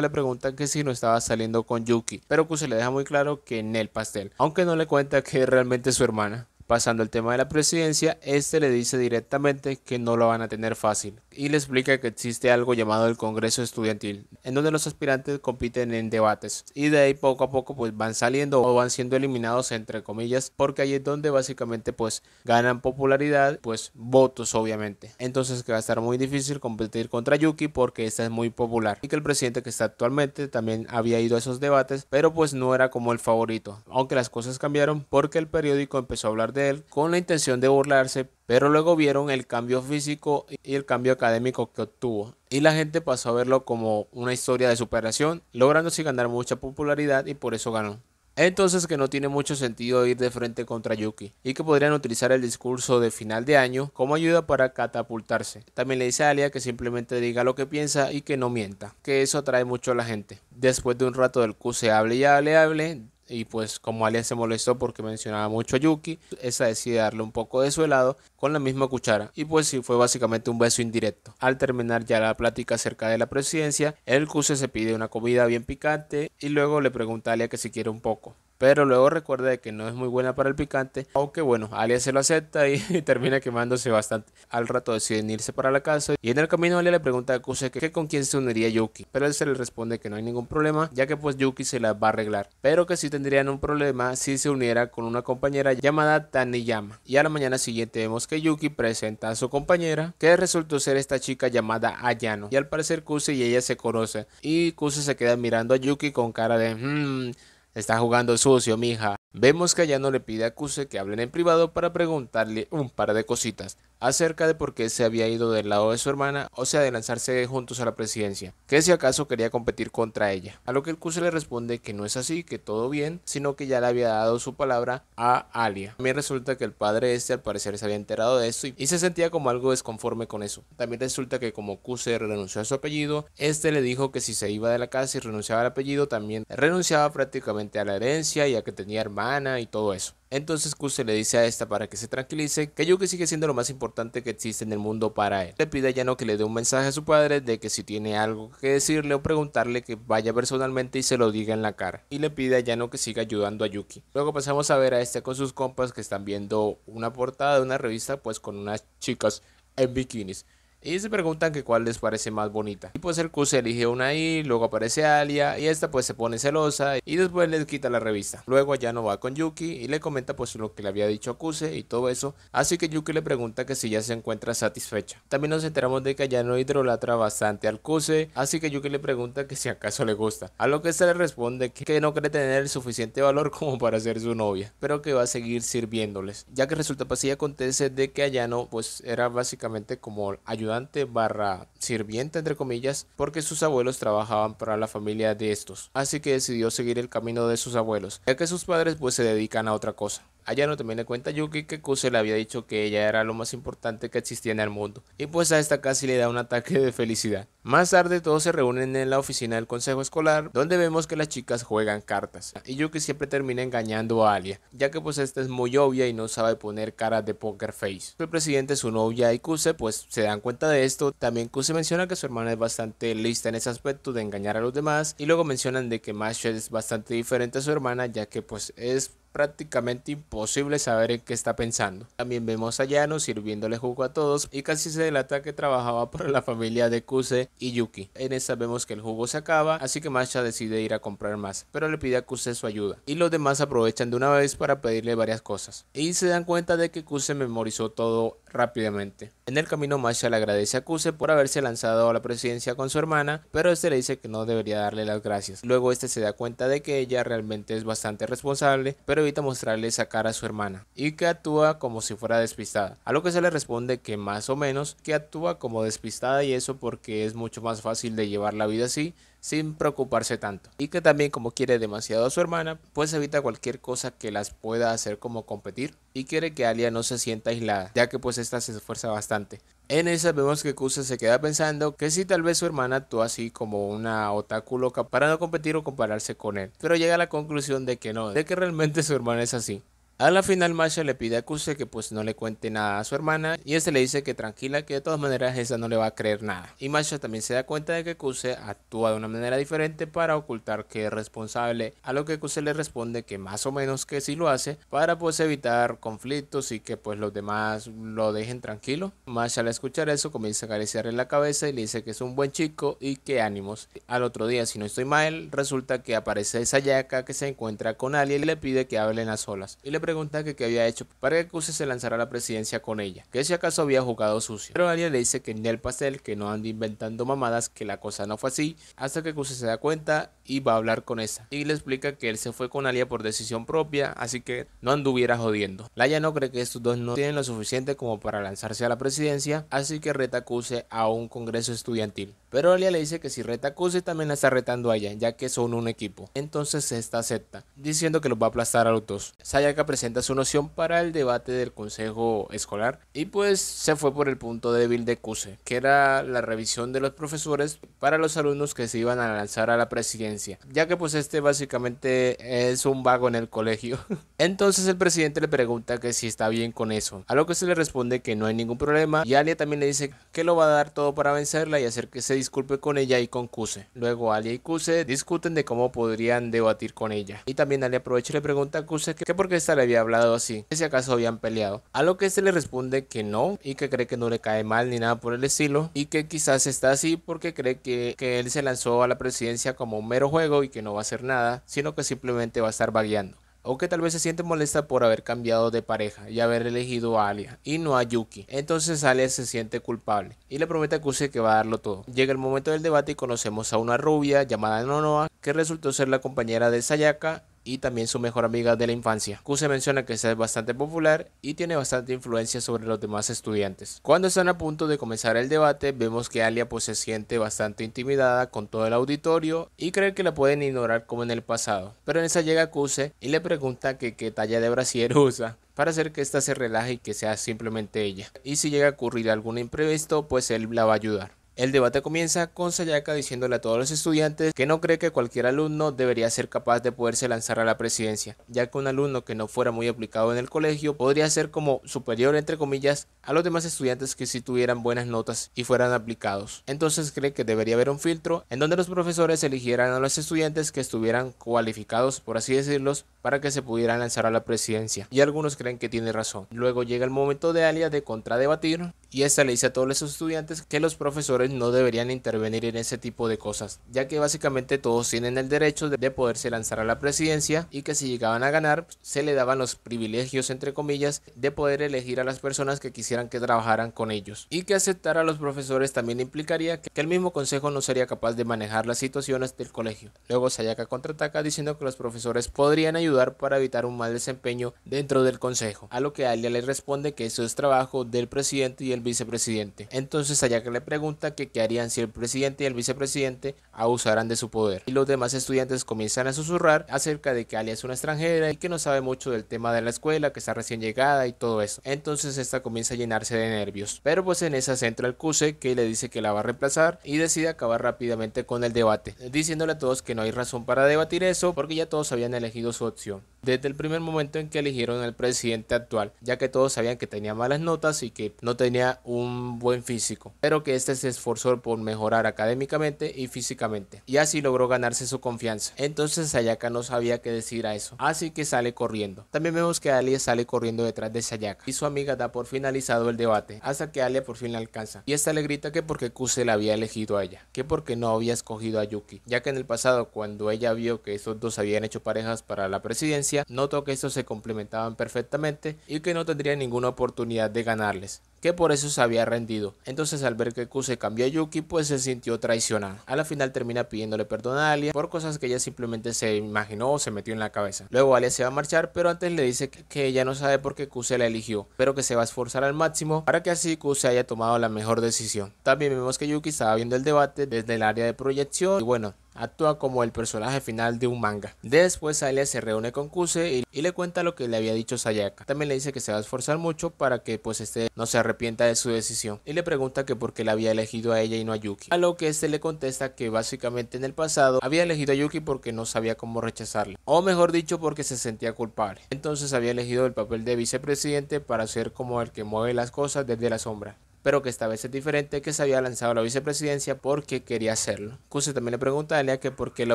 le pregunta que si no estaba saliendo con Yuki, pero Kuse le deja muy claro que en el pastel, aunque no le cuenta que es realmente su hermana. Pasando el tema de la presidencia, este le dice directamente que no lo van a tener fácil y le explica que existe algo llamado el Congreso Estudiantil, en donde los aspirantes compiten en debates y de ahí poco a poco pues van saliendo o van siendo eliminados entre comillas, porque ahí es donde básicamente pues ganan popularidad, pues votos obviamente. Entonces que va a estar muy difícil competir contra Yuki porque esta es muy popular y que el presidente que está actualmente también había ido a esos debates, pero pues no era como el favorito, aunque las cosas cambiaron porque el periódico empezó a hablar de él con la intención de burlarse, pero luego vieron el cambio físico y el cambio académico que obtuvo y la gente pasó a verlo como una historia de superación, logrando así ganar mucha popularidad y por eso ganó. Entonces que no tiene mucho sentido ir de frente contra Yuki y que podrían utilizar el discurso de final de año como ayuda para catapultarse. También le dice a Alia que simplemente diga lo que piensa y que no mienta, que eso atrae mucho a la gente. Después de un rato del Q se hable y hable. Y pues como Alia se molestó porque mencionaba mucho a Yuki, esa decide darle un poco de su helado con la misma cuchara. Y pues sí, fue básicamente un beso indirecto. Al terminar ya la plática acerca de la presidencia, el Kuse se pide una comida bien picante y luego le pregunta a Alia que si quiere un poco. Pero luego recuerda de que no es muy buena para el picante, aunque bueno, Alia se lo acepta y termina quemándose bastante. Al rato deciden irse para la casa y en el camino Alia le pregunta a Kuse que con quién se uniría Yuki, pero él se le responde que no hay ningún problema, ya que pues Yuki se la va a arreglar, pero que sí tendrían un problema si se uniera con una compañera llamada Taniyama. Y a la mañana siguiente vemos que Yuki presenta a su compañera, que resultó ser esta chica llamada Ayano, y al parecer Kuse y ella se conocen, y Kuse se queda mirando a Yuki con cara de está jugando sucio, mija. Vemos que Ayano le pide a Kuse que hablen en privado para preguntarle un par de cositas acerca de por qué se había ido del lado de su hermana, o sea de lanzarse juntos a la presidencia, que si acaso quería competir contra ella, a lo que el Kuse le responde que no es así, que todo bien, sino que ya le había dado su palabra a Alia. También resulta que el padre al parecer se había enterado de esto y se sentía como algo desconforme con eso. También resulta que como Kuse renunció a su apellido, le dijo que si se iba de la casa y renunciaba al apellido, también renunciaba prácticamente a la herencia y a que tenía hermana y todo eso. Entonces Kuse le dice a esta para que se tranquilice que Yuki sigue siendo lo más importante que existe en el mundo para él. Le pide a Yano que le dé un mensaje a su padre de que si tiene algo que decirle o preguntarle que vaya personalmente y se lo diga en la cara. Y le pide a Yano que siga ayudando a Yuki. Luego pasamos a ver a con sus compas que están viendo una portada de una revista pues con unas chicas en bikinis. Y se preguntan que cuál les parece más bonita. Y pues el Kuse elige una ahí, luego aparece Alia y esta pues se pone celosa y después les quita la revista. Luego Ayano va con Yuki y le comenta pues lo que le había dicho a Kuse y todo eso. Así que Yuki le pregunta que si ya se encuentra satisfecha. También nos enteramos de que Ayano idolatra bastante al Kuse, así que Yuki le pregunta que si acaso le gusta. A lo que esta le responde que no cree tener el suficiente valor como para ser su novia, pero que va a seguir sirviéndoles. Ya que resulta pues y acontece de que Ayano pues era básicamente como ayudante barra sirviente entre comillas porque sus abuelos trabajaban para la familia de estos, así que decidió seguir el camino de sus abuelos ya que sus padres pues se dedican a otra cosa. Ayano también le cuenta a Yuki que Kuse le había dicho que ella era lo más importante que existía en el mundo y pues a esta casi le da un ataque de felicidad. Más tarde todos se reúnen en la oficina del consejo escolar donde vemos que las chicas juegan cartas y Yuki siempre termina engañando a Alia ya que pues esta es muy obvia y no sabe poner cara de poker face. El presidente, su novia y Kuse pues se dan cuenta de esto. También Kuse menciona que su hermana es bastante lista en ese aspecto de engañar a los demás y luego mencionan de que Masha es bastante diferente a su hermana ya que pues es prácticamente imposible saber en qué está pensando. También vemos a Yano sirviéndole jugo a todos y casi se delata que trabajaba para la familia de Kuse y Yuki. En esta vemos que el jugo se acaba, así que Masha decide ir a comprar más, pero le pide a Kuse su ayuda y los demás aprovechan de una vez para pedirle varias cosas y se dan cuenta de que Kuse memorizó todo rápidamente. En el camino Masha le agradece a Kuse por haberse lanzado a la presidencia con su hermana, pero le dice que no debería darle las gracias. Luego se da cuenta de que ella realmente es bastante responsable, pero evita mostrarle esa cara a su hermana y que actúa como si fuera despistada, a lo que se le responde que más o menos que actúa como despistada y eso porque es mucho más fácil de llevar la vida así sin preocuparse tanto, y que también como quiere demasiado a su hermana pues evita cualquier cosa que las pueda hacer como competir y quiere que Alia no se sienta aislada ya que pues esta se esfuerza bastante. En esa vemos que Kuse se queda pensando que si tal vez su hermana actúa así como una otaku loca para no competir o compararse con él, pero llega a la conclusión de que no, de que realmente su hermana es así. A la final Masha le pide a Kuse que pues no le cuente nada a su hermana y le dice que tranquila que de todas maneras esa no le va a creer nada. Y Masha también se da cuenta de que Kuse actúa de una manera diferente para ocultar que es responsable, a lo que Kuse le responde que más o menos que sí lo hace para pues evitar conflictos y que pues los demás lo dejen tranquilo. Masha al escuchar eso comienza a acariciarle la cabeza y le dice que es un buen chico y que ánimos. Al otro día, si no estoy mal, resulta que aparece Sayaka que se encuentra con Alia y le pide que hablen a solas y le pregunta que qué había hecho para que Kuse se lanzara a la presidencia con ella, que si acaso había jugado sucio. Pero Alia le dice que ni el pastel, que no ande inventando mamadas, que la cosa no fue así, hasta que Kuse se da cuenta y va a hablar con esa. Y le explica que él se fue con Alia por decisión propia, así que no anduviera jodiendo. Laia no cree que estos dos no tienen lo suficiente como para lanzarse a la presidencia, así que reta a Kuse a un congreso estudiantil. Pero Alia le dice que si reta a Kuse también la está retando a ella, ya que son un equipo. Entonces esta acepta, diciendo que los va a aplastar a los dos. Sayaka presenta su noción para el debate del consejo escolar y pues se fue por el punto débil de Kuse, que era la revisión de los profesores para los alumnos que se iban a lanzar a la presidencia, ya que pues este básicamente es un vago en el colegio. Entonces el presidente le pregunta que si está bien con eso, a lo que se le responde que no hay ningún problema, y Alia también le dice que lo va a dar todo para vencerla y hacer que se disculpe con ella y con Kuse. Luego Alia y Kuse discuten de cómo podrían debatir con ella, y también Alia aprovecha y le pregunta a Kuse que por qué esta le había hablado así, que si acaso habían peleado, a lo que este le responde que no, y que cree que no le cae mal ni nada por el estilo, y que quizás está así porque cree que él se lanzó a la presidencia como un mero juego y que no va a hacer nada, sino que simplemente va a estar vagueando. O que tal vez se siente molesta por haber cambiado de pareja y haber elegido a Alia y no a Yuki. Entonces Alia se siente culpable y le promete a Kuse que va a darlo todo. Llega el momento del debate y conocemos a una rubia llamada Nonoa, que resultó ser la compañera de Sayaka y también su mejor amiga de la infancia. Kuse menciona que esta es bastante popular y tiene bastante influencia sobre los demás estudiantes. Cuando están a punto de comenzar el debate, vemos que Alia pues se siente bastante intimidada con todo el auditorio y cree que la pueden ignorar como en el pasado. Pero en esa llega Kuse y le pregunta que qué talla de brasier usa, para hacer que ésta se relaje y que sea simplemente ella. Y si llega a ocurrir algún imprevisto, pues él la va a ayudar. El debate comienza con Sayaka diciéndole a todos los estudiantes que no cree que cualquier alumno debería ser capaz de poderse lanzar a la presidencia, ya que un alumno que no fuera muy aplicado en el colegio podría ser como superior entre comillas a los demás estudiantes que sí tuvieran buenas notas y fueran aplicados. Entonces cree que debería haber un filtro en donde los profesores eligieran a los estudiantes que estuvieran cualificados, por así decirlos, para que se pudieran lanzar a la presidencia, y algunos creen que tiene razón. Luego llega el momento de Alia de contradebatir y esta le dice a todos los estudiantes que los profesores no deberían intervenir en ese tipo de cosas, ya que básicamente todos tienen el derecho de poderse lanzar a la presidencia y que si llegaban a ganar se le daban los privilegios entre comillas de poder elegir a las personas que quisieran que trabajaran con ellos, y que aceptar a los profesores también implicaría que el mismo consejo no sería capaz de manejar las situaciones del colegio. Luego Sayaka contraataca diciendo que los profesores podrían ayudar para evitar un mal desempeño dentro del consejo, a lo que Alia le responde que eso es trabajo del presidente y el vicepresidente. Entonces Sayaka le pregunta que qué harían si el presidente y el vicepresidente abusaran de su poder, y los demás estudiantes comienzan a susurrar acerca de que Alia es una extranjera y que no sabe mucho del tema de la escuela, que está recién llegada y todo eso. Entonces esta comienza a llenarse de nervios, pero pues en esa se entra el Kuse, que le dice que la va a reemplazar y decide acabar rápidamente con el debate, diciéndole a todos que no hay razón para debatir eso porque ya todos habían elegido su opción desde el primer momento en que eligieron al presidente actual, ya que todos sabían que tenía malas notas y que no tenía un buen físico, pero que este se esforzó por mejorar académicamente y físicamente, y así logró ganarse su confianza. Entonces Sayaka no sabía qué decir a eso, así que sale corriendo. También vemos que Alia sale corriendo detrás de Sayaka y su amiga da por finalizado el debate, hasta que Alia por fin la alcanza, y esta le grita que porque Kuse la había elegido a ella, que porque no había escogido a Yuki, ya que en el pasado cuando ella vio que estos dos habían hecho parejas para la presidencia, notó que estos se complementaban perfectamente y que no tendría ninguna oportunidad de ganarles, que por eso se había rendido. Entonces al ver que Kuse cambió a Yuki, pues se sintió traicionada. A la final termina pidiéndole perdón a Alia por cosas que ella simplemente se imaginó o se metió en la cabeza. Luego Alia se va a marchar, pero antes le dice que ella no sabe por qué Kuse la eligió, pero que se va a esforzar al máximo para que así Kuse haya tomado la mejor decisión. También vemos que Yuki estaba viendo el debate desde el área de proyección y bueno, actúa como el personaje final de un manga. Después Alia se reúne con Kuse y le cuenta lo que le había dicho Sayaka. También le dice que se va a esforzar mucho para que pues este no se arrepienta de su decisión, y le pregunta que por qué la había elegido a ella y no a Yuki, a lo que este le contesta que básicamente en el pasado había elegido a Yuki porque no sabía cómo rechazarla, o mejor dicho porque se sentía culpable. Entonces había elegido el papel de vicepresidente para ser como el que mueve las cosas desde la sombra, pero que esta vez es diferente, que se había lanzado a la vicepresidencia porque quería hacerlo. Kuse también le pregunta a Alia que por qué lo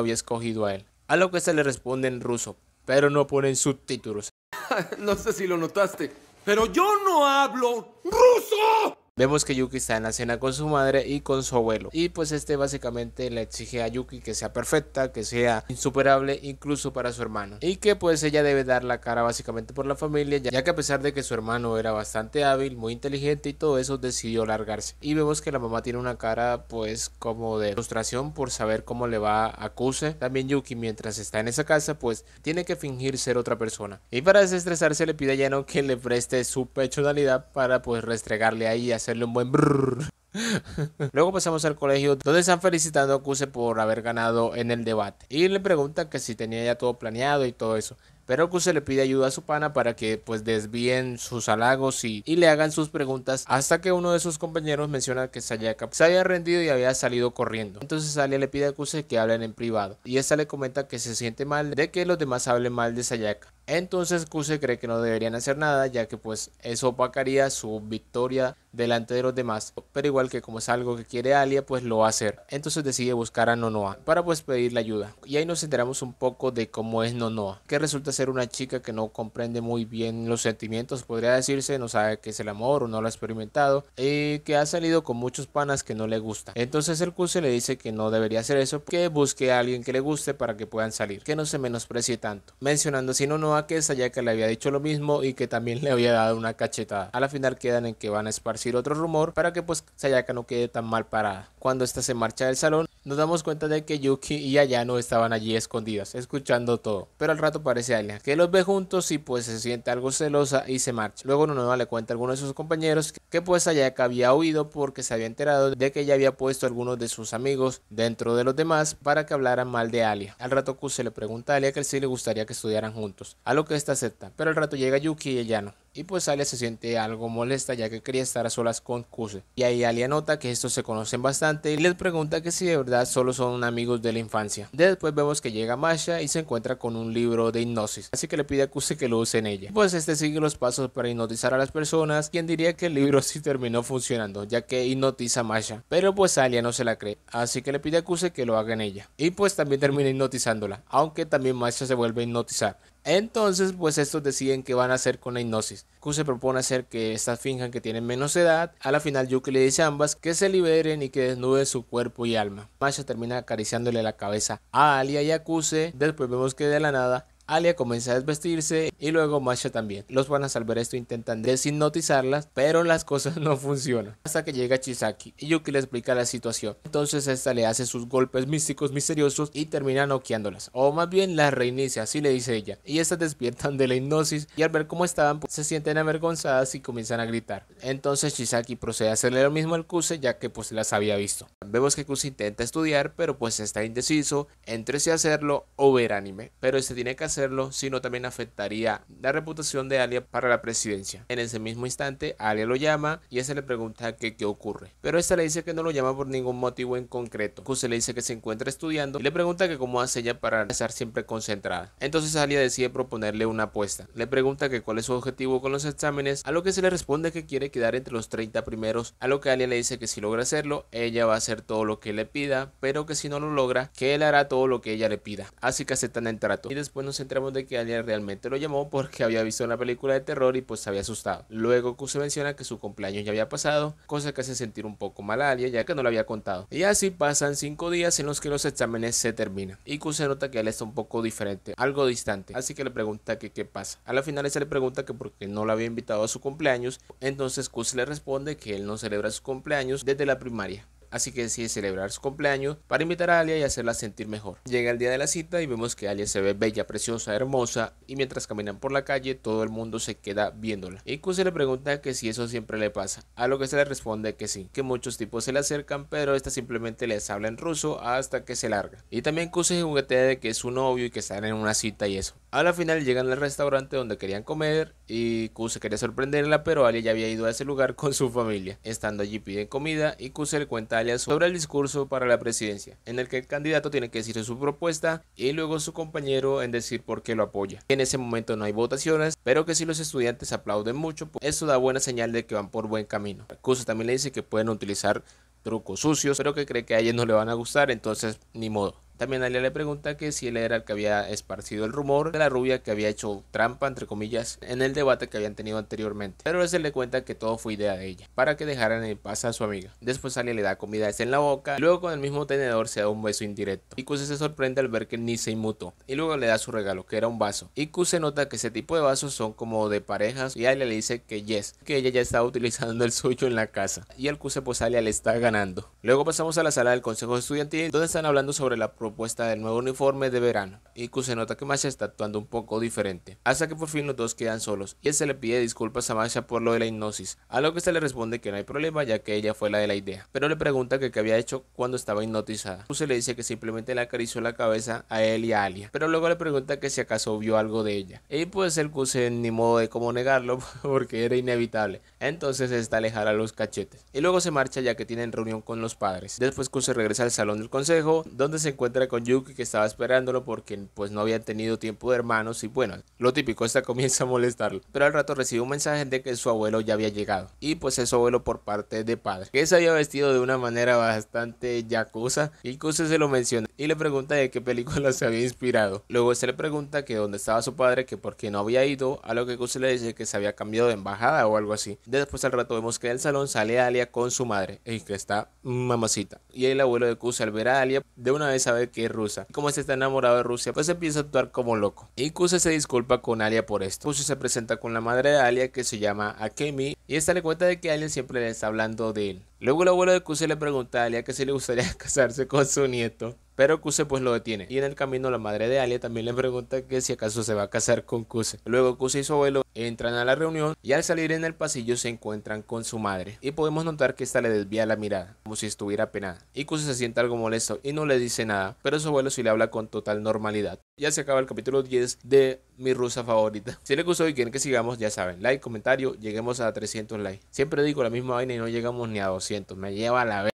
había escogido a él, a lo que se le responde en ruso, pero no ponen subtítulos. No sé si lo notaste, pero yo no hablo ruso. Vemos que Yuki está en la cena con su madre y con su abuelo, y pues básicamente le exige a Yuki que sea perfecta, que sea insuperable incluso para su hermano, y que pues ella debe dar la cara básicamente por la familia, ya que a pesar de que su hermano era bastante hábil, muy inteligente y todo eso, decidió largarse. Y vemos que la mamá tiene una cara pues como de frustración por saber cómo le va a Kuse. También Yuki, mientras está en esa casa, pues tiene que fingir ser otra persona, y para desestresarse le pide a Yano que le preste su personalidad para pues restregarle ahí y hacerle un buen brrr. Luego pasamos al colegio, donde están felicitando a Kuse por haber ganado en el debate, y le preguntan que si tenía ya todo planeado y todo eso. Pero Kuse le pide ayuda a su pana para que pues desvíen sus halagos y le hagan sus preguntas, hasta que uno de sus compañeros menciona que Sayaka se había rendido y había salido corriendo. Entonces Alia le pide a Kuse que hablen en privado, y esta le comenta que se siente mal de que los demás hablen mal de Sayaka. Entonces Kuse cree que no deberían hacer nada, ya que pues eso opacaría su victoria delante de los demás, pero igual que como es algo que quiere Alia, pues lo va a hacer. Entonces decide buscar a Nonoa para pues pedirle ayuda, y ahí nos enteramos un poco de cómo es Nonoa, que resulta ser una chica que no comprende muy bien los sentimientos, podría decirse, no sabe qué es el amor o no lo ha experimentado, y que ha salido con muchos panas que no le gusta. Entonces el Kuse le dice que no debería hacer eso, que busque a alguien que le guste para que puedan salir, que no se menosprecie tanto, mencionando así Nonoa que Sayaka le había dicho lo mismo y que también le había dado una cachetada. A la final quedan en que van a esparcir otro rumor para que pues Sayaka no quede tan mal parada. Cuando esta se marcha del salón, nos damos cuenta de que Yuki y Ayano estaban allí escondidas, escuchando todo, pero al rato aparece Alia, que los ve juntos y pues se siente algo celosa y se marcha. Luego Nonoa le cuenta a algunos de sus compañeros que pues Sayaka había huido porque se había enterado de que ella había puesto a algunos de sus amigos dentro de los demás para que hablaran mal de Alia. Al rato Kuse le pregunta a Alia que sí le gustaría que estudiaran juntos, a lo que esta acepta, pero al rato llega Yuki y Ayano, y pues Alia se siente algo molesta ya que quería estar a solas con Kuse, y ahí Alia nota que estos se conocen bastante y les pregunta que si de verdad solo son amigos de la infancia. Después vemos que llega Masha y se encuentra con un libro de hipnosis, así que le pide a Kuse que lo use en ella. Pues sigue los pasos para hipnotizar a las personas. Quien diría que el libro sí terminó funcionando, ya que hipnotiza a Masha, pero pues Alia no se la cree, así que le pide a Kuse que lo haga en ella, y pues también termina hipnotizándola, aunque también Masha se vuelve a hipnotizar. Entonces pues estos deciden qué van a hacer con la hipnosis. Kuse propone hacer que estas finjan que tienen menos edad. A la final Yuki le dice a ambas que se liberen y que desnuden su cuerpo y alma. Masha termina acariciándole la cabeza a Alia y a Kuse. Después vemos que de la nada Alia comienza a desvestirse y luego Masha también. Los panas al ver esto intentan deshipnotizarlas, pero las cosas no funcionan. Hasta que llega Chisaki y Yuki le explica la situación. Entonces esta le hace sus golpes místicos misteriosos y termina noqueándolas. O más bien las reinicia, así le dice ella. Y estas despiertan de la hipnosis y al ver cómo estaban pues, se sienten avergonzadas y comienzan a gritar. Entonces Chisaki procede a hacerle lo mismo al Kuse, ya que pues las había visto. Vemos que Kuse intenta estudiar, pero pues está indeciso entre si hacerlo o ver anime. Pero tiene que hacer sino también afectaría la reputación de Alia para la presidencia. En ese mismo instante Alia lo llama y ese le pregunta que qué ocurre, pero esta le dice que no lo llama por ningún motivo en concreto. Kuse le dice que se encuentra estudiando y le pregunta que cómo hace ella para estar siempre concentrada. Entonces Alia decide proponerle una apuesta. Le pregunta que cuál es su objetivo con los exámenes, a lo que se le responde que quiere quedar entre los 30 primeros, a lo que Alia le dice que si logra hacerlo ella va a hacer todo lo que le pida, pero que si no lo logra que él hará todo lo que ella le pida. Así que aceptan el trato y después nos enteramos de que Alia realmente lo llamó porque había visto una película de terror y pues se había asustado. Luego Kuse menciona que su cumpleaños ya había pasado, cosa que hace sentir un poco mal a Alia ya que no lo había contado. Y así pasan 5 días en los que los exámenes se terminan y Kuse nota que Alia está un poco diferente, algo distante, así que le pregunta que qué pasa. A la final ella le pregunta que por qué no la había invitado a su cumpleaños. Entonces Kuse le responde que él no celebra su cumpleaños desde la primaria, así que decide celebrar su cumpleaños para invitar a Alia y hacerla sentir mejor. Llega el día de la cita y vemos que Alia se ve bella, preciosa, hermosa, y mientras caminan por la calle todo el mundo se queda viéndola. Y Kuse le pregunta que si eso siempre le pasa, a lo que se le responde que sí, que muchos tipos se le acercan, pero esta simplemente les habla en ruso hasta que se larga. Y también Kuse juguetea de que es su novio y que están en una cita y eso. A la final llegan al restaurante donde querían comer y Kuse quería sorprenderla, pero Alia ya había ido a ese lugar con su familia. Estando allí piden comida y Kuse le cuenta a Alia sobre el discurso para la presidencia, en el que el candidato tiene que decir su propuesta y luego su compañero en decir por qué lo apoya. En ese momento no hay votaciones, pero que si los estudiantes aplauden mucho, pues eso da buena señal de que van por buen camino. Kuse también le dice que pueden utilizar trucos sucios, pero que cree que a ellos no le van a gustar, entonces ni modo. También Alia le pregunta que si él era el que había esparcido el rumor de la rubia que había hecho trampa, entre comillas, en el debate que habían tenido anteriormente. Pero él le cuenta que todo fue idea de ella, para que dejaran en paz a su amiga. Después Alia le da comida esa en la boca, y luego con el mismo tenedor se da un beso indirecto. Y Kuse se sorprende al ver que ni se inmutó, y luego le da su regalo, que era un vaso. Y Kuse nota que ese tipo de vasos son como de parejas, y Alia le dice que yes, que ella ya estaba utilizando el suyo en la casa. Y al Kuse pues Alia le está ganando. Luego pasamos a la sala del consejo estudiantil, donde están hablando sobre la propuesta del nuevo uniforme de verano. Y Kuse nota que Masha está actuando un poco diferente, hasta que por fin los dos quedan solos, y él se le pide disculpas a Masha por lo de la hipnosis, a lo que se le responde que no hay problema, ya que ella fue la de la idea, pero le pregunta que qué había hecho cuando estaba hipnotizada. Kuse le dice que simplemente le acarició la cabeza a él y a Alia, pero luego le pregunta que si acaso vio algo de ella, y pues el Kuse ni modo de cómo negarlo, porque era inevitable. Entonces está alejar a los cachetes, y luego se marcha ya que tienen reunión con los padres. Después Kuse regresa al salón del consejo, donde se encuentra con Yuki, que estaba esperándolo porque pues no había tenido tiempo de hermanos, y bueno, lo típico, esta comienza a molestarlo, pero al rato recibe un mensaje de que su abuelo ya había llegado, y pues es su abuelo por parte de padre, que se había vestido de una manera bastante yakuza, y Kuse se lo menciona y le pregunta de qué película se había inspirado. Luego se le pregunta que dónde estaba su padre, que por qué no había ido, a lo que Kuse le dice que se había cambiado de embajada o algo así. Después al rato vemos que del salón sale Alia con su madre, y que está mamacita, y el abuelo de Kuse al ver a Alia de una vez sabe que es rusa, y como se está enamorado de Rusia pues empieza a actuar como loco, y Kuse se disculpa con Alia por esto. Kuse se presenta con la madre de Alia, que se llama Akemi, y esta le cuenta de que Alia siempre le está hablando de él. Luego el abuelo de Kuse le pregunta a Alia que si le gustaría casarse con su nieto, pero Kuse pues lo detiene, y en el camino la madre de Alia también le pregunta que si acaso se va a casar con Kuse. Luego Kuse y su abuelo entran a la reunión, y al salir en el pasillo se encuentran con su madre, y podemos notar que esta le desvía la mirada, como si estuviera penada, y Kuse se siente algo molesto y no le dice nada, pero su abuelo sí le habla con total normalidad. Ya se acaba el capítulo 10 de Mi Rusa Favorita. Si les gustó y quieren que sigamos, ya saben, like, comentario, lleguemos a 300 likes. Siempre digo la misma vaina y no llegamos ni a 200, me lleva a la vez.